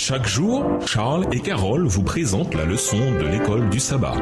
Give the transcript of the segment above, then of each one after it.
Chaque jour, Charles et Carole vous présentent la leçon de l'école du sabbat.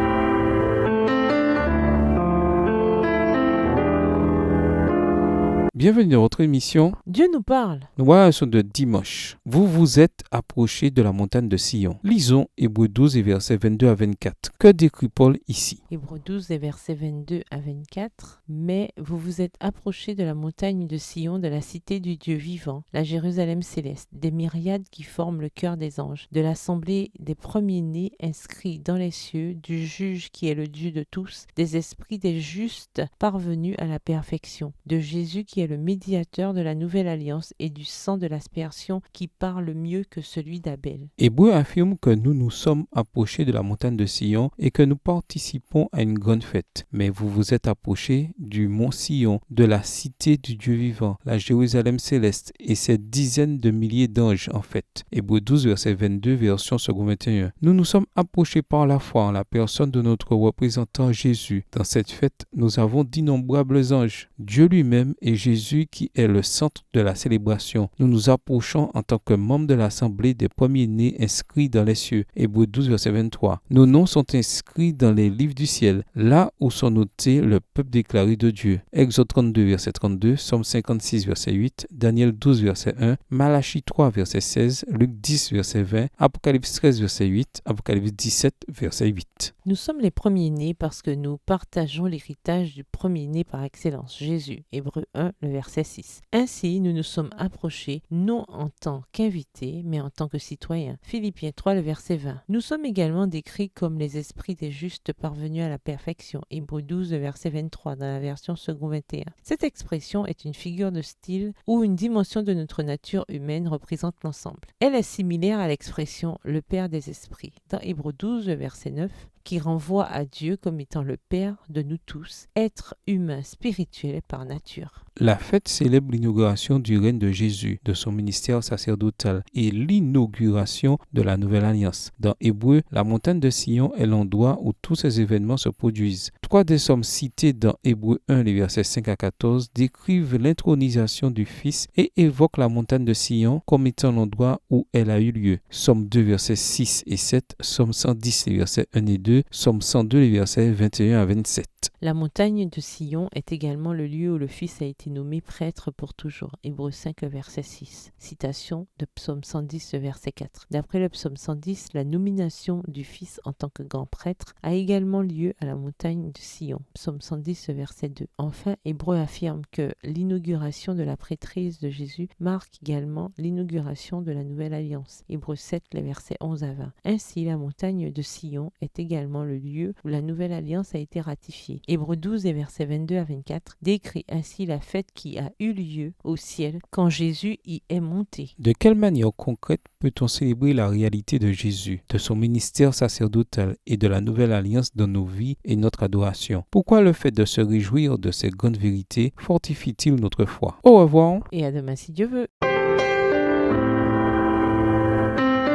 Bienvenue dans votre émission. Dieu nous parle. Nous voilà sur de dimanche. Vous vous êtes approchés de la montagne de Sion. Lisons Hébreux 12 et versets 22 à 24. Que décrit Paul ici? Hébreux 12 et versets 22 à 24. Mais vous vous êtes approchés de la montagne de Sion, de la cité du Dieu vivant, la Jérusalem céleste, des myriades qui forment le cœur des anges, de l'assemblée des premiers-nés inscrits dans les cieux, du juge qui est le Dieu de tous, des esprits des justes parvenus à la perfection, de Jésus qui est le médiateur de la nouvelle alliance et du sang de l'aspersion qui parle mieux que celui d'Abel. Hébreux affirme que nous nous sommes approchés de la montagne de Sion et que nous participons à une grande fête. Mais vous vous êtes approchés du mont Sion, de la cité du Dieu vivant, la Jérusalem céleste et ses dizaines de milliers d'anges en fait. Hébreux 12, verset 22, version second 21. Nous nous sommes approchés par la foi en la personne de notre représentant Jésus. Dans cette fête, nous avons d'innombrables anges. Dieu lui-même et Jésus qui est le centre de la célébration. Nous nous approchons en tant que membres de l'assemblée des premiers-nés inscrits dans les cieux. Hébreux 12, verset 23. Nos noms sont inscrits dans les livres du ciel, là où sont notés le peuple déclaré de Dieu. Exode 32, verset 32, Somme 56, verset 8, Daniel 12, verset 1, Malachie 3, verset 16, Luc 10, verset 20, Apocalypse 13, verset 8, Apocalypse 17, verset 8. Nous sommes les premiers-nés parce que nous partageons l'héritage du premier-né par excellence, Jésus. Hébreux 1, le verset 6. Ainsi, nous nous sommes approchés, non en tant qu'invités, mais en tant que citoyens. Philippiens 3, le verset 20. Nous sommes également décrits comme les esprits des justes parvenus à la perfection. Hébreux 12, le verset 23, dans la version second 21. Cette expression est une figure de style où une dimension de notre nature humaine représente l'ensemble. Elle est similaire à l'expression « le Père des esprits » dans Hébreux 12, le verset 9, qui renvoie à Dieu comme étant le Père de nous tous, être humain spirituel par nature. La fête célèbre l'inauguration du règne de Jésus, de son ministère sacerdotal et l'inauguration de la nouvelle alliance. Dans Hébreux, la montagne de Sion est l'endroit où tous ces événements se produisent. Trois des sommes citées dans Hébreux 1, les versets 5 à 14, décrivent l'intronisation du Fils et évoquent la montagne de Sion comme étant l'endroit où elle a eu lieu. Somme 2, versets 6 et 7, Somme 110, les versets 1 et 2, Somme 102, les versets 21 à 27. La montagne de Sion est également le lieu où le Fils a été nommé prêtre pour toujours. Hébreux 5, verset 6. Citation de Psaume 110, verset 4. D'après le Psaume 110, la nomination du Fils en tant que grand prêtre a également lieu à la montagne de Sion. Psaume 110, verset 2. Enfin, Hébreux affirme que l'inauguration de la prêtrise de Jésus marque également l'inauguration de la nouvelle alliance. Hébreux 7, les versets 11 à 20. Ainsi, la montagne de Sion est également le lieu où la nouvelle alliance a été ratifiée. Hébreux 12 et versets 22 à 24 décrit ainsi la fête qui a eu lieu au ciel quand Jésus y est monté. De quelle manière concrète peut-on célébrer la réalité de Jésus, de son ministère sacerdotal et de la nouvelle alliance dans nos vies et notre adoration? Pourquoi le fait de se réjouir de ces grandes vérités fortifie-t-il notre foi? Au revoir. Et à demain si Dieu veut.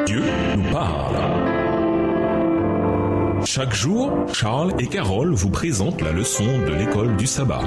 Dieu nous parle. Chaque jour, Charles et Carole vous présentent la leçon de l'école du sabbat.